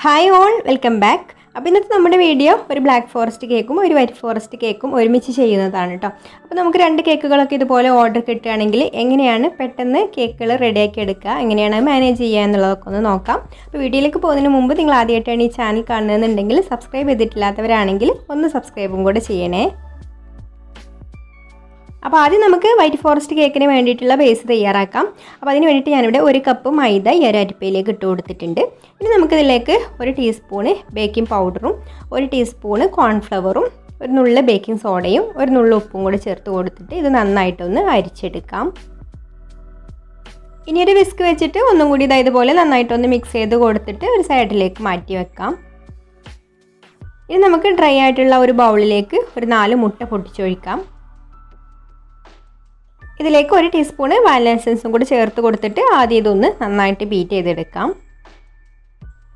Hi all, welcome back. അപ്പോൾ ഇന്നത്തെ നമ്മുടെ വീഡിയോ ഒരു ബ്ലാക്ക് ഫോറസ്റ്റ് കേക്കും ഒരു വൈറ്റ് ഫോറസ്റ്റ് കേക്കും ഒരുമിച്ച് ചെയ്യുന്നതാണ് കേട്ടോ. അപ്പോൾ നമുക്ക് രണ്ട് കേക്കുകളൊക്കെ ഇതുപോലെ ഓർഡർ കിട്ടുകയാണെങ്കിൽ എങ്ങനെയാണ് പെട്ടെന്ന് കേക്കുകൾ റെഡിയാക്കി എടുക്കുക, എങ്ങനെയാണ് മാനേജ് ചെയ്യുക എന്നുള്ളതൊക്കെ ഒന്ന് നോക്കാം. അപ്പോൾ വീഡിയോയിലേക്ക് പോകുന്നതിന് മുമ്പ് നിങ്ങൾ ആദ്യമായിട്ടാണ് ഈ ചാനൽ കാണുന്നതെന്നുണ്ടെങ്കിൽ സബ്സ്ക്രൈബ് ചെയ്തിട്ടില്ലാത്തവരാണെങ്കിൽ ഒന്ന് സബ്സ്ക്രൈബും കൂടെ ചെയ്യണേ. അപ്പോൾ ആദ്യം നമുക്ക് വൈറ്റ് ഫോറസ്റ്റ് കേക്കിന് വേണ്ടിയിട്ടുള്ള ബേസ് തയ്യാറാക്കാം. അപ്പോൾ അതിന് വേണ്ടിയിട്ട് ഞാനിവിടെ ഒരു കപ്പ് മൈദ ഈ ഒരു അരിപ്പയിലേക്ക് ഇട്ട് കൊടുത്തിട്ടുണ്ട്. ഇനി നമുക്കിതിലേക്ക് ഒരു ടീസ്പൂണ് ബേക്കിംഗ് പൗഡറും ഒരു ടീസ്പൂണ് കോൺഫ്ലവറും ഒരു നുള്ള ബേക്കിംഗ് സോഡയും ഒരു നുള്ള ഉപ്പും കൂടി ചേർത്ത് കൊടുത്തിട്ട് ഇത് നന്നായിട്ടൊന്ന് അരിച്ചെടുക്കാം. ഇനി ഒരു വിസ്ക് വെച്ചിട്ട് ഒന്നും കൂടി ഇതുപോലെ നന്നായിട്ടൊന്ന് മിക്സ് ചെയ്ത് കൊടുത്തിട്ട് ഒരു സൈഡിലേക്ക് മാറ്റി വെക്കാം. ഇനി നമുക്ക് ഡ്രൈ ആയിട്ടുള്ള ഒരു ബൗളിലേക്ക് ഒരു 4 മുട്ട പൊട്ടിച്ചൊഴിക്കാം. ഇതിലേക്ക് ഒരു ടീസ്പൂണ് വാനില എസൻസും കൂടി ചേർത്ത് കൊടുത്തിട്ട് ആദ്യം ഇതൊന്ന് നന്നായിട്ട് ബീറ്റ് ചെയ്തെടുക്കാം.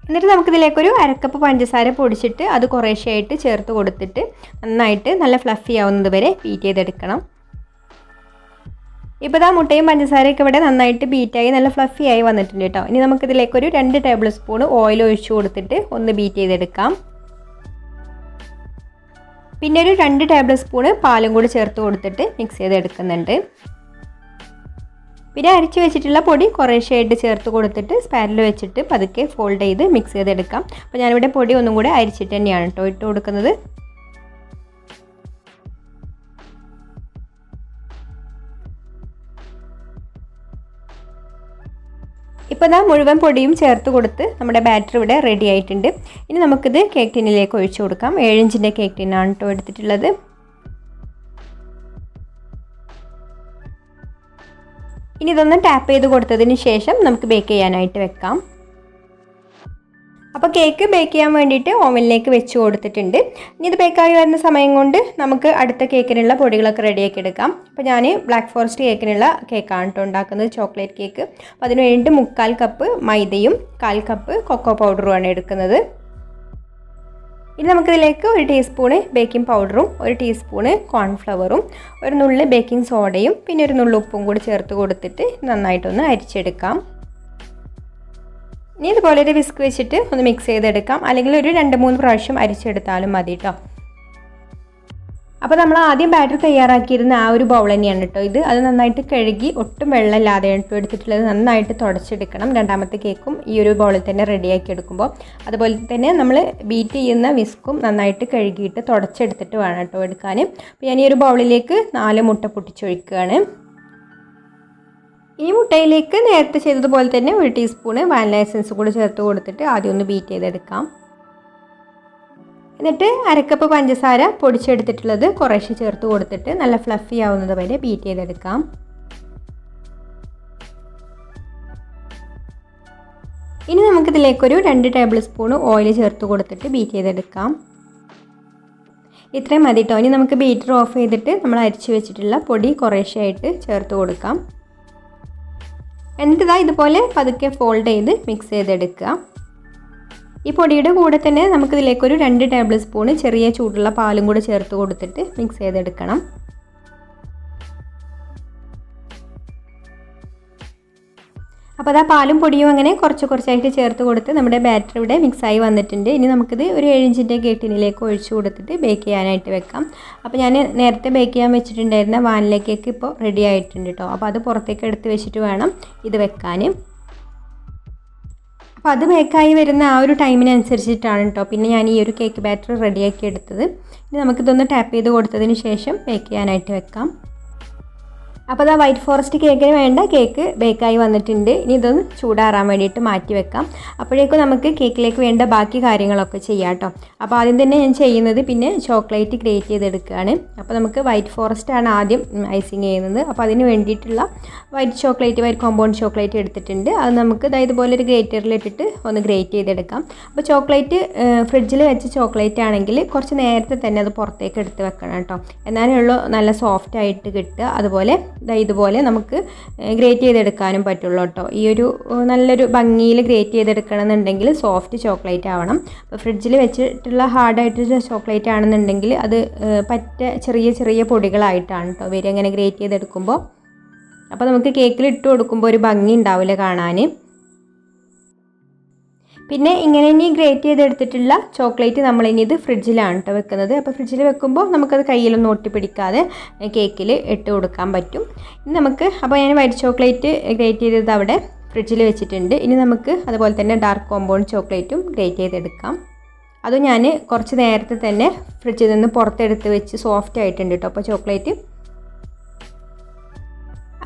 എന്നിട്ട് നമുക്കിതിലേക്കൊരു അരക്കപ്പ് പഞ്ചസാര പൊടിച്ചിട്ട് അത് കുറേശ്ശെയായിട്ട് ചേർത്ത് കൊടുത്തിട്ട് നന്നായിട്ട് നല്ല ഫ്ലഫി ആവുന്നത് വരെ ബീറ്റ് ചെയ്തെടുക്കണം. ഇപ്പോൾ ഇതാ മുട്ടയും പഞ്ചസാരയൊക്കെ ഇവിടെ നന്നായിട്ട് ബീറ്റായി നല്ല ഫ്ലഫി ആയി വന്നിട്ടുണ്ട് കേട്ടോ. ഇനി നമുക്കിതിലേക്കൊരു 2 ടേബിൾ സ്പൂൺ ഓയിൽ ഒഴിച്ചു കൊടുത്തിട്ട് ഒന്ന് ബീറ്റ് ചെയ്തെടുക്കാം. പിന്നെ ഒരു 2 ടേബിൾ സ്പൂൺ പാലും കൂടി ചേർത്ത് കൊടുത്തിട്ട് മിക്സ് ചെയ്തെടുക്കുന്നുണ്ട്. പിന്നെ അരിച്ച് വെച്ചിട്ടുള്ള പൊടി കുറേശ്ശെയായിട്ട് ചേർത്ത് കൊടുത്തിട്ട് സ്പാനിൽ വെച്ചിട്ട് പതുക്കെ ഫോൾഡ് ചെയ്ത് മിക്സ് ചെയ്തെടുക്കാം. അപ്പോൾ ഞാനിവിടെ പൊടി ഒന്നും കൂടെ അരിച്ചിട്ട് തന്നെയാണ് കേട്ടോ ഇട്ട് കൊടുക്കുന്നത്. ഇപ്പോൾ ഇതാ മുഴുവൻ പൊടിയും ചേർത്ത് കൊടുത്ത് നമ്മുടെ ബാറ്റർ ഇവിടെ റെഡി ആയിട്ടുണ്ട്. ഇനി നമുക്കിത് കേക്ക് ടിന്നിലേക്ക് ഒഴിച്ചു കൊടുക്കാം. 7 ഇഞ്ചിൻ്റെ കേക്ക് ടിന്നാണ് കേട്ടോ എടുത്തിട്ടുള്ളത്. ഇനി ഇതൊന്ന് ടാപ്പ് ചെയ്ത് കൊടുത്തതിന് ശേഷം നമുക്ക് ബേക്ക് ചെയ്യാനായിട്ട് വെക്കാം. അപ്പോൾ കേക്ക് ബേക്ക് ചെയ്യാൻ വേണ്ടിയിട്ട് ഓവനിലേക്ക് വെച്ച് കൊടുത്തിട്ടുണ്ട്. ഇനി ഇത് ബേക്കായി വരുന്ന സമയം കൊണ്ട് നമുക്ക് അടുത്ത കേക്കിനുള്ള പൊടികളൊക്കെ റെഡിയാക്കി എടുക്കാം. അപ്പോൾ ഞാൻ ബ്ലാക്ക് ഫോറസ്റ്റ് കേക്കിനുള്ള കേക്കാണ് കേട്ടോ ഉണ്ടാക്കുന്നത്, ചോക്ലേറ്റ് കേക്ക്. അപ്പോൾ അതിന് വേണ്ടി 3/4 കപ്പ് മൈദയും 1/4 കപ്പ് കൊക്കോ പൗഡറുമാണ് എടുക്കുന്നത്. ഇനി നമുക്കിതിലേക്ക് ഒരു ടീസ്പൂണ് ബേക്കിംഗ് പൗഡറും ഒരു ടീസ്പൂണ് കോൺഫ്ലവറും ഒരു നുള്ള ബേക്കിംഗ് സോഡയും പിന്നെ ഒരു നുള്ള ഉപ്പും കൂടി ചേർത്ത് കൊടുത്തിട്ട് നന്നായിട്ടൊന്ന് അരിച്ചെടുക്കാം. ഇനി ഇതുപോലെ ഒരു വിസ്ക് വെച്ചിട്ട് ഒന്ന് മിക്സ് ചെയ്തെടുക്കാം, അല്ലെങ്കിൽ ഒരു 2-3 പ്രാവശ്യം അരിച്ചെടുത്താലും മതി കേട്ടോ. അപ്പോൾ നമ്മൾ ആദ്യം ബാറ്റർ തയ്യാറാക്കിയിരുന്ന ആ ഒരു ബൗൾ തന്നെയാണ് കേട്ടോ ഇത്. അത് നന്നായിട്ട് കഴുകി ഒട്ടും വെള്ളമില്ലാതെ എടുത്തിട്ടുള്ളത് നന്നായിട്ട് തുടച്ചെടുക്കണം. രണ്ടാമത്തെ കേക്കും ഈ ഒരു ബൗളിൽ തന്നെ റെഡിയാക്കി എടുക്കുമ്പോൾ അതുപോലെ തന്നെ നമ്മൾ ബീറ്റ് ചെയ്യുന്ന വിസ്കും നന്നായിട്ട് കഴുകിയിട്ട് തുടച്ചെടുത്തിട്ട് വേണം കേട്ടോ എടുക്കാൻ. അപ്പോൾ ഞാൻ ഈ ഒരു ബൗളിലേക്ക് 4 മുട്ട പൊട്ടിച്ചൊഴിക്കുകയാണ്. ഈ മുട്ടയിലേക്ക് നേരത്തെ ചെയ്തതുപോലെ തന്നെ ഒരു ടീസ്പൂണ് വാനില എസൻസ് കൂടി ചേർത്ത് കൊടുത്തിട്ട് ആദ്യം ഒന്ന് ബീറ്റ് ചെയ്തെടുക്കാം. എന്നിട്ട് അരക്കപ്പ് പഞ്ചസാര പൊടിച്ചെടുത്തിട്ടുള്ളത് കുറേശ്ശെ ചേർത്ത് കൊടുത്തിട്ട് നല്ല ഫ്ലഫി ആവുന്നത് വരെ ബീറ്റ് ചെയ്തെടുക്കാം. ഇനി നമുക്കിതിലേക്കൊരു 2 ടേബിൾ സ്പൂൺ ഓയിൽ ചേർത്ത് കൊടുത്തിട്ട് ബീറ്റ് ചെയ്തെടുക്കാം. ഇത്രയും മതി കേട്ടോ. ഇനി നമുക്ക് ബീറ്റർ ഓഫ് ചെയ്തിട്ട് നമ്മൾ അരിച്ച് വെച്ചിട്ടുള്ള പൊടി കുറേശ്ശെയായിട്ട് ചേർത്ത് കൊടുക്കാം. എന്നിട്ട് ഇതുപോലെ പതുക്കെ ഫോൾഡ് ചെയ്ത് മിക്സ് ചെയ്തെടുക്കുക. ഈ പൊടിയുടെ കൂടെ തന്നെ നമുക്കിതിലേക്കൊരു 2 ടേബിൾ സ്പൂൺ ചെറിയ ചൂടുള്ള പാലും കൂടി ചേർത്ത് കൊടുത്തിട്ട് മിക്സ് ചെയ്തെടുക്കണം. അപ്പോൾ അതാ പാലും പൊടിയും അങ്ങനെ കുറച്ചായിട്ട് ചേർത്ത് കൊടുത്ത് നമ്മുടെ ബാറ്റർ ഇവിടെ മിക്സായി വന്നിട്ടുണ്ട്. ഇനി നമുക്കിത് ഒരു 7 ഇഞ്ചിൻ്റെ കേക്ക് ടിന്നിലേക്ക് ഒഴിച്ചു കൊടുത്തിട്ട് ബേക്ക് ചെയ്യാനായിട്ട് വെക്കാം. അപ്പോൾ ഞാൻ നേരത്തെ ബേക്ക് ചെയ്യാൻ വെച്ചിട്ടുണ്ടായിരുന്ന വാനില കേക്ക് ഇപ്പോൾ റെഡി ആയിട്ടുണ്ട് കേട്ടോ. അപ്പോൾ അത് പുറത്തേക്ക് എടുത്ത് വെച്ചിട്ട് വേണം ഇത് വെക്കാൻ. അപ്പോൾ അത് ബേക്കായി വരുന്ന ആ ഒരു ടൈമിനനുസരിച്ചിട്ടാണ് കേട്ടോ പിന്നെ ഞാൻ ഈ ഒരു കേക്ക് ബാറ്റർ റെഡിയാക്കി എടുത്തത്. ഇനി നമുക്കിതൊന്ന് ടാപ്പ് ചെയ്ത് കൊടുത്തതിന് ശേഷം ബേക്ക് ചെയ്യാനായിട്ട് വെക്കാം. അപ്പോൾ അതാ വൈറ്റ് ഫോറസ്റ്റ് കേക്കിന് വേണ്ട കേക്ക് ബേക്കായി വന്നിട്ടുണ്ട്. ഇനി ഇതൊന്ന് ചൂടാറാൻ വേണ്ടിയിട്ട് മാറ്റി വെക്കാം. അപ്പോഴേക്കും നമുക്ക് കേക്കിലേക്ക് വേണ്ട ബാക്കി കാര്യങ്ങളൊക്കെ ചെയ്യാം കേട്ടോ. അപ്പോൾ ആദ്യം തന്നെ ഞാൻ ചെയ്യുന്നത് പിന്നെ ചോക്ലേറ്റ് ഗ്രേറ്റ് ചെയ്തെടുക്കുകയാണ്. അപ്പോൾ നമുക്ക് വൈറ്റ് ഫോറസ്റ്റ് ആണ് ആദ്യം ഐസിങ് ചെയ്യുന്നത്. അപ്പോൾ അതിന് വേണ്ടിയിട്ടുള്ള വൈറ്റ് കോമ്പൗണ്ട് ചോക്ലേറ്റ് എടുത്തിട്ടുണ്ട്. അത് നമുക്ക് ഇതുപോലെ ഒരു ഗ്രേറ്ററിലിട്ടിട്ട് ഒന്ന് ഗ്രേറ്റ് ചെയ്തെടുക്കാം. അപ്പോൾ ചോക്ലേറ്റ് ഫ്രിഡ്ജിൽ വെച്ച ചോക്ലേറ്റ് ആണെങ്കിൽ കുറച്ച് നേരത്തെ തന്നെ അത് പുറത്തേക്ക് എടുത്ത് വെക്കണം കേട്ടോ, എന്നാലേ ഉള്ളൂ നല്ല സോഫ്റ്റ് ആയിട്ട് കിട്ടുക. അതുപോലെ ഇതുപോലെ നമുക്ക് ഗ്രേറ്റ് ചെയ്തെടുക്കാനും പറ്റുള്ളൂ കേട്ടോ. ഈ ഒരു നല്ലൊരു ഭംഗിയിൽ ഗ്രേറ്റ് ചെയ്തെടുക്കണം എന്നുണ്ടെങ്കിൽ സോഫ്റ്റ് ചോക്ലേറ്റ് ആവണം. അപ്പോൾ ഫ്രിഡ്ജിൽ വെച്ചിട്ടുള്ള ഹാർഡായിട്ടുള്ള ചോക്ലേറ്റ് ആണെന്നുണ്ടെങ്കിൽ അത് പറ്റ ചെറിയ പൊടികളായിട്ടാണ് കേട്ടോ വരിക ഇങ്ങനെ ഗ്രേറ്റ് ചെയ്തെടുക്കുമ്പോൾ. അപ്പോൾ നമുക്ക് കേക്കിൽ ഇട്ട് കൊടുക്കുമ്പോൾ ഒരു ഭംഗി ഉണ്ടാവില്ല കാണാൻ. പിന്നെ ഇങ്ങനെ ഇനി ഗ്രേറ്റ് ചെയ്തെടുത്തിട്ടുള്ള ചോക്ലേറ്റ് നമ്മളിനി ഇത് ഫ്രിഡ്ജിലാണ് കേട്ടോ വെക്കുന്നത്. അപ്പോൾ ഫ്രിഡ്ജിൽ വെക്കുമ്പോൾ നമുക്കത് കയ്യിലൊന്നും ഒട്ടിപ്പിടിക്കാതെ കേക്കിൽ ഇട്ട് കൊടുക്കാൻ പറ്റും. ഇനി നമുക്ക് അപ്പോൾ ഞാൻ വൈറ്റ് ചോക്ലേറ്റ് ഗ്രേറ്റ് ചെയ്തത് അവിടെ ഫ്രിഡ്ജിൽ വെച്ചിട്ടുണ്ട്. ഇനി നമുക്ക് അതുപോലെ തന്നെ ഡാർക്ക് കോമ്പൗണ്ട് ചോക്ലേറ്റും ഗ്രേറ്റ് ചെയ്തെടുക്കാം. അതും ഞാൻ കുറച്ച് നേരത്തെ തന്നെ ഫ്രിഡ്ജിൽ നിന്ന് പുറത്തെടുത്ത് വെച്ച് സോഫ്റ്റ് ആയിട്ടുണ്ട് കേട്ടോ അപ്പോൾ ചോക്ലേറ്റ്.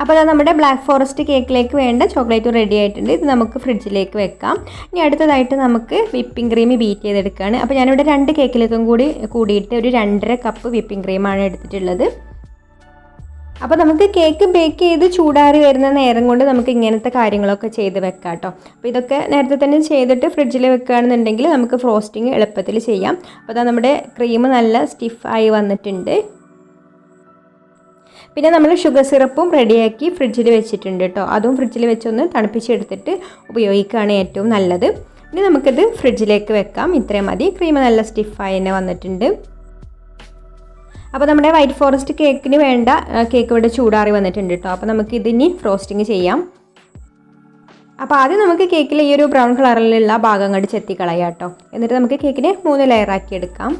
അപ്പോൾ അത് നമ്മുടെ ബ്ലാക്ക് ഫോറസ്റ്റ് കേക്കിലേക്ക് വേണ്ട ചോക്ലേറ്റ് റെഡി ആയിട്ടുണ്ട്. ഇത് നമുക്ക് ഫ്രിഡ്ജിലേക്ക് വെക്കാം. ഇനി അടുത്തതായിട്ട് നമുക്ക് വിപ്പിംഗ് ക്രീം ബീറ്റ് ചെയ്തെടുക്കുകയാണ്. അപ്പോൾ ഞാനിവിടെ 2 കേക്കിലേക്കും കൂടിയിട്ട് ഒരു 2.5 കപ്പ് വിപ്പിംഗ് ക്രീമാണ് എടുത്തിട്ടുള്ളത്. അപ്പോൾ നമുക്ക് കേക്ക് ബേക്ക് ചെയ്ത് ചൂടാറി വരുന്ന നേരം കൊണ്ട് നമുക്ക് ഇങ്ങനത്തെ കാര്യങ്ങളൊക്കെ ചെയ്ത് വെക്കാം കേട്ടോ. അപ്പോൾ ഇതൊക്കെ നേരത്തെ തന്നെ ചെയ്തിട്ട് ഫ്രിഡ്ജിൽ വെക്കുകയാണെന്നുണ്ടെങ്കിൽ നമുക്ക് ഫ്രോസ്റ്റിംഗ് എളുപ്പത്തിൽ ചെയ്യാം. അപ്പോൾ അതാ നമ്മുടെ ക്രീം നല്ല സ്റ്റിഫായി വന്നിട്ടുണ്ട്. പിന്നെ നമ്മൾ ഷുഗർ സിറപ്പും റെഡിയാക്കി ഫ്രിഡ്ജിൽ വെച്ചിട്ടുണ്ട് കേട്ടോ. അതും ഫ്രിഡ്ജിൽ വെച്ചൊന്ന് തണുപ്പിച്ചെടുത്തിട്ട് ഉപയോഗിക്കുകയാണ് ഏറ്റവും നല്ലത്. ഇനി നമുക്കിത് ഫ്രിഡ്ജിലേക്ക് വെക്കാം. ഇത്രയും മതി. ക്രീം നല്ല സ്റ്റിഫായി തന്നെ വന്നിട്ടുണ്ട്. അപ്പോൾ നമ്മുടെ വൈറ്റ് ഫോറസ്റ്റ് കേക്കിന് വേണ്ട കേക്ക് ഇവിടെ ചൂടാറി വന്നിട്ടുണ്ട് കേട്ടോ. അപ്പോൾ നമുക്ക് ഇതിനി ഫ്രോസ്റ്റിംഗ് ചെയ്യാം. അപ്പോൾ ആദ്യം നമുക്ക് കേക്കിൽ ഈ ഒരു ബ്രൗൺ കളറിലുള്ള ഭാഗം കണ്ട് ചെത്തിക്കളയാം കേട്ടോ. എന്നിട്ട് നമുക്ക് കേക്കിനെ 3 ലെയറാക്കി എടുക്കാം.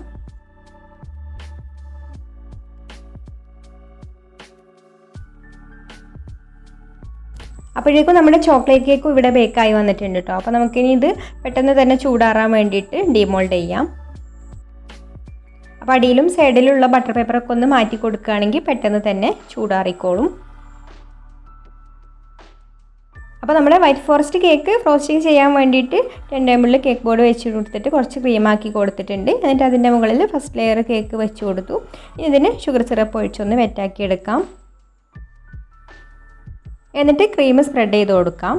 അപ്പോഴേക്കും നമ്മുടെ ചോക്ലേറ്റ് കേക്കും ഇവിടെ ബേക്കായി വന്നിട്ടുണ്ട് കേട്ടോ. അപ്പോൾ നമുക്കിനി ഇത് പെട്ടെന്ന് തന്നെ ചൂടാറാൻ വേണ്ടിയിട്ട് ഡീമോൾഡ് ചെയ്യാം. അപ്പോൾ അടിയിലും സൈഡിലുള്ള ബട്ടർ പേപ്പറൊക്കെ ഒന്ന് മാറ്റി കൊടുക്കുകയാണെങ്കിൽ പെട്ടെന്ന് തന്നെ ചൂടാറിക്കോളും. അപ്പോൾ നമ്മുടെ വൈറ്റ് ഫോറസ്റ്റ് കേക്ക് ഫ്രോസ്റ്റിംഗ് ചെയ്യാൻ വേണ്ടിയിട്ട് 10 ടേബിളിൽ കേക്ക് ബോർഡ് വെച്ച് കൊടുത്തിട്ട് കുറച്ച് ക്രീമാക്കി കൊടുത്തിട്ടുണ്ട്. എന്നിട്ട് അതിൻ്റെ മുകളിൽ ഫസ്റ്റ് ലെയർ കേക്ക് വെച്ച് കൊടുത്തു. ഇതിന് ഷുഗർ സിറപ്പ് ഒഴിച്ചൊന്ന് വെറ്റാക്കി എടുക്കാം. എന്നിട്ട് ക്രീം സ്പ്രെഡ് ചെയ്ത് കൊടുക്കാം.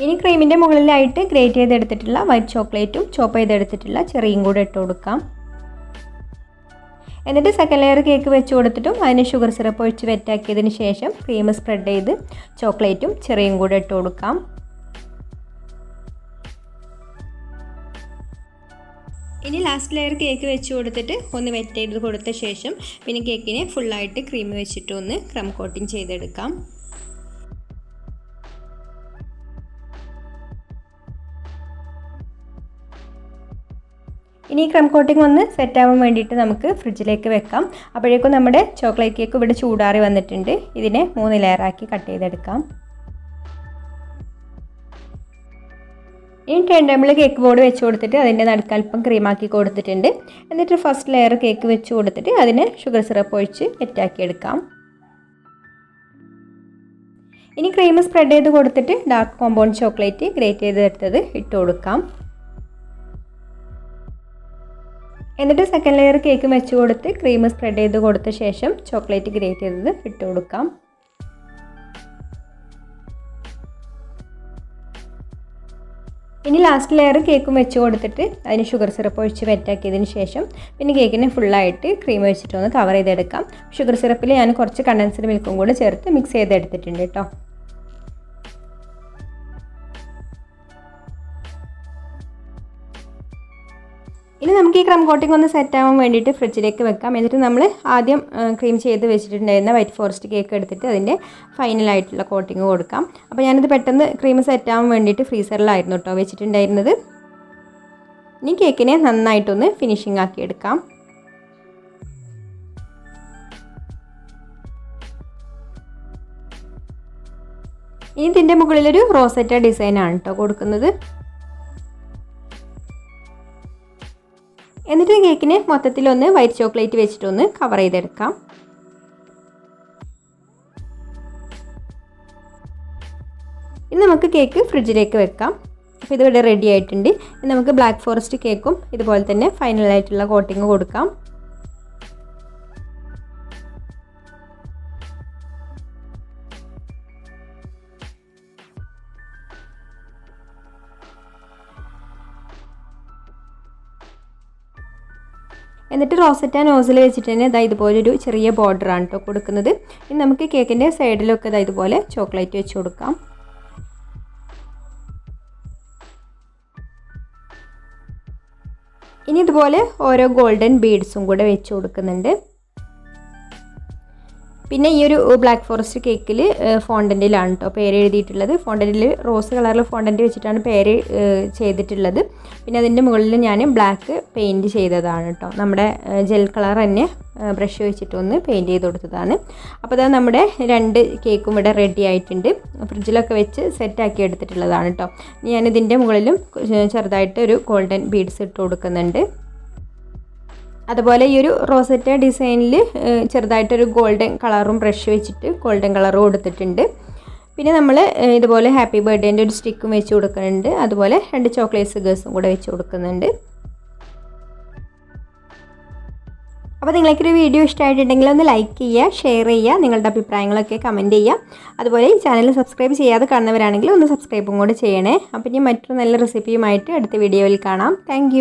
ഇനി ക്രീമിൻ്റെ മുകളിലായിട്ട് ഗ്രേറ്റ് ചെയ്തെടുത്തിട്ടുള്ള വൈറ്റ് ചോക്ലേറ്റും ചോപ്പ് ചെയ്തെടുത്തിട്ടുള്ള ചെറിയും കൂടെ ഇട്ട് കൊടുക്കാം. എന്നിട്ട് സെക്കൻഡ് ലെയർ കേക്ക് വെച്ച് കൊടുത്തിട്ടും അതിന് ഷുഗർ സിറപ്പ് ഒഴിച്ച് വെറ്റാക്കിയതിന് ശേഷം ക്രീം സ്പ്രെഡ് ചെയ്ത് ചോക്ലേറ്റും ചെറിയും കൂടെ ഇട്ട് കൊടുക്കാം. ഇനി ലാസ്റ്റ് ലെയർ കേക്ക് വെച്ച് കൊടുത്തിട്ട് ഒന്ന് വെറ്റ് ചെയ്ത് കൊടുത്ത ശേഷം പിന്നെ കേക്കിനെ ഫുള്ളായിട്ട് ക്രീം വെച്ചിട്ട് ഒന്ന് ക്രം കോട്ടിങ് ചെയ്തെടുക്കാം. ഇനി ക്രം കോട്ടിങ് ഒന്ന് സെറ്റ് ആവാൻ വേണ്ടിയിട്ട് നമുക്ക് ഫ്രിഡ്ജിലേക്ക് വെക്കാം. അപ്പോഴേക്കും നമ്മുടെ ചോക്ലേറ്റ് കേക്ക് ഇവിടെ ചൂടാറി വന്നിട്ടുണ്ട്. ഇതിനെ 3 ലെയറാക്കി കട്ട് ചെയ്തെടുക്കാം. ഇനി 10 ടേബിൾ കേക്ക് ബോർഡ് വെച്ച് കൊടുത്തിട്ട് അതിൻ്റെ നടുക്കൽപ്പം ക്രീമാക്കി കൊടുത്തിട്ടുണ്ട്. എന്നിട്ട് ഫസ്റ്റ് ലെയർ കേക്ക് വെച്ച് കൊടുത്തിട്ട് അതിന് ഷുഗർ സിറപ്പ് ഒഴിച്ച് സെറ്റാക്കി എടുക്കാം. ഇനി ക്രീം സ്പ്രെഡ് ചെയ്ത് കൊടുത്തിട്ട് ഡാർക്ക് കോമ്പൗണ്ട് ചോക്ലേറ്റ് ഗ്രേറ്റ് ചെയ്തെടുത്തത് ഇട്ട് കൊടുക്കാം. എന്നിട്ട് സെക്കൻഡ് ലെയർ കേക്ക് വെച്ച് കൊടുത്ത് ക്രീം സ്പ്രെഡ് ചെയ്ത് കൊടുത്ത ശേഷം ചോക്ലേറ്റ് ഗ്രേറ്റ് ചെയ്തത് ഇട്ട് കൊടുക്കാം. ഇനി ലാസ്റ്റ് ലെയർ കേക്കും വെച്ച് കൊടുത്തിട്ട് അതിന് ഷുഗർ സിറപ്പ് ഒഴിച്ച് വെറ്റാക്കിയതിന് ശേഷം പിന്നെ കേക്കിനെ ഫുള്ളായിട്ട് ക്രീം വെച്ചിട്ടൊന്ന് കവർ ചെയ്തെടുക്കാം. ഷുഗർ സിറപ്പിൽ ഞാൻ കുറച്ച് കണ്ടൻസ്ഡ് മിൽക്കും കൂടെ ചേർത്ത് മിക്സ് ചെയ്തെടുത്തിട്ടുണ്ട് കേട്ടോ. ഇനി നമുക്ക് ഈ ക്രം കോട്ടിംഗ് ഒന്ന് സെറ്റ് ആവാൻ വേണ്ടിയിട്ട് ഫ്രിഡ്ജിലേക്ക് വെക്കാം. എന്നിട്ട് നമ്മൾ ആദ്യം ക്രീം ചെയ്ത് വെച്ചിട്ടുണ്ടായിരുന്ന വൈറ്റ് ഫോറസ്റ്റ് കേക്ക് എടുത്തിട്ട് അതിൻ്റെ ഫൈനലായിട്ടുള്ള കോട്ടിങ് കൊടുക്കാം. അപ്പോൾ ഞാനിത് പെട്ടെന്ന് ക്രീം സെറ്റ് ആവാൻ വേണ്ടിയിട്ട് ഫ്രീസറിലായിരുന്നു കേട്ടോ വെച്ചിട്ടുണ്ടായിരുന്നത്. ഇനി കേക്കിനെ നന്നായിട്ടൊന്ന് ഫിനിഷിംഗ് ആക്കി എടുക്കാം. ഇനി ഇതിൻ്റെ മുകളിലൊരു റോസറ്റ ഡിസൈനാണ് കേട്ടോ കൊടുക്കുന്നത്. എന്നിട്ട് കേക്കിന് മൊത്തത്തിലൊന്ന് വൈറ്റ് ചോക്ലേറ്റ് വെച്ചിട്ടൊന്ന് കവർ ചെയ്തെടുക്കാം. ഇനി നമുക്ക് കേക്ക് ഫ്രിഡ്ജിലേക്ക് വെക്കാം. അപ്പോൾ ഇതിവിടെ റെഡി ആയിട്ടുണ്ട്. ഇനി നമുക്ക് ബ്ലാക്ക് ഫോറസ്റ്റ് കേക്കും ഇതുപോലെ തന്നെ ഫൈനലായിട്ടുള്ള കോട്ടിങ് കൊടുക്കാം. എന്നിട്ട് റോസറ്റ നോസിൽ വെച്ചിട്ട് തന്നെ ഇതാ ഇതുപോലൊരു ചെറിയ ബോർഡറാണ് കേട്ടോ കൊടുക്കുന്നത്. ഇനി നമുക്ക് കേക്കിൻ്റെ സൈഡിലൊക്കെ ഇതാ ഇതുപോലെ ചോക്ലേറ്റ് വെച്ച് കൊടുക്കാം. ഇനി ഇതുപോലെ ഓരോ ഗോൾഡൻ ബീഡ്സും കൂടെ വെച്ച് കൊടുക്കുന്നുണ്ട്. പിന്നെ ഈ ഒരു ബ്ലാക്ക് ഫോറസ്റ്റ് കേക്കിൽ ഫോണ്ടൻറ്റിലാണ് കേട്ടോ പേര് എഴുതിയിട്ടുള്ളത്. ഫോണ്ടൻറ്റിൽ റോസ് കളറിൽ ഫോണ്ടൻറ്റ് വെച്ചിട്ടാണ് പേര് ചെയ്തിട്ടുള്ളത്. പിന്നെ അതിൻ്റെ മുകളിൽ ഞാൻ ബ്ലാക്ക് പെയിൻറ്റ് ചെയ്തതാണ് കേട്ടോ. നമ്മുടെ ജെൽ കളർ തന്നെ ബ്രഷ് വെച്ചിട്ടൊന്ന് പെയിൻറ്റ് ചെയ്ത് കൊടുത്തതാണ്. അപ്പോൾ അതാ നമ്മുടെ 2 കേക്കും ഇവിടെ റെഡി ആയിട്ടുണ്ട്. ഫ്രിഡ്ജിലൊക്കെ വെച്ച് സെറ്റാക്കി എടുത്തിട്ടുള്ളതാണ് കേട്ടോ. ഞാനിതിൻ്റെ മുകളിലും ചെറുതായിട്ട് ഒരു ഗോൾഡൻ ബീഡ്സ് ഇട്ട് കൊടുക്കുന്നുണ്ട്. അതുപോലെ ഈ ഒരു റോസറ്റ ഡിസൈനിൽ ചെറുതായിട്ടൊരു ഗോൾഡൻ കളറും ബ്രഷ് വെച്ചിട്ട് ഗോൾഡൻ കളറും കൊടുത്തിട്ടുണ്ട്. പിന്നെ നമ്മൾ ഇതുപോലെ ഹാപ്പി ബർത്ത്ഡേൻ്റെ ഒരു സ്റ്റിക്കും വെച്ച് കൊടുക്കുന്നുണ്ട്. അതുപോലെ 2 ചോക്ലേറ്റ് സിഗേഴ്സും കൂടെ വെച്ച് കൊടുക്കുന്നുണ്ട്. അപ്പോൾ നിങ്ങൾക്കൊരു വീഡിയോ ഇഷ്ടമായിട്ടുണ്ടെങ്കിൽ ഒന്ന് ലൈക്ക് ചെയ്യുക, ഷെയർ ചെയ്യുക, നിങ്ങളുടെ അഭിപ്രായങ്ങളൊക്കെ കമൻറ്റ് ചെയ്യുക. അതുപോലെ ഈ ചാനൽ സബ്സ്ക്രൈബ് ചെയ്യാതെ കാണുന്നവരാണെങ്കിൽ ഒന്ന് സബ്സ്ക്രൈബും കൂടെ ചെയ്യണേ. അപ്പോൾ ഇനി മറ്റൊരു നല്ല റെസിപ്പിയുമായിട്ട് അടുത്ത വീഡിയോയിൽ കാണാം. താങ്ക്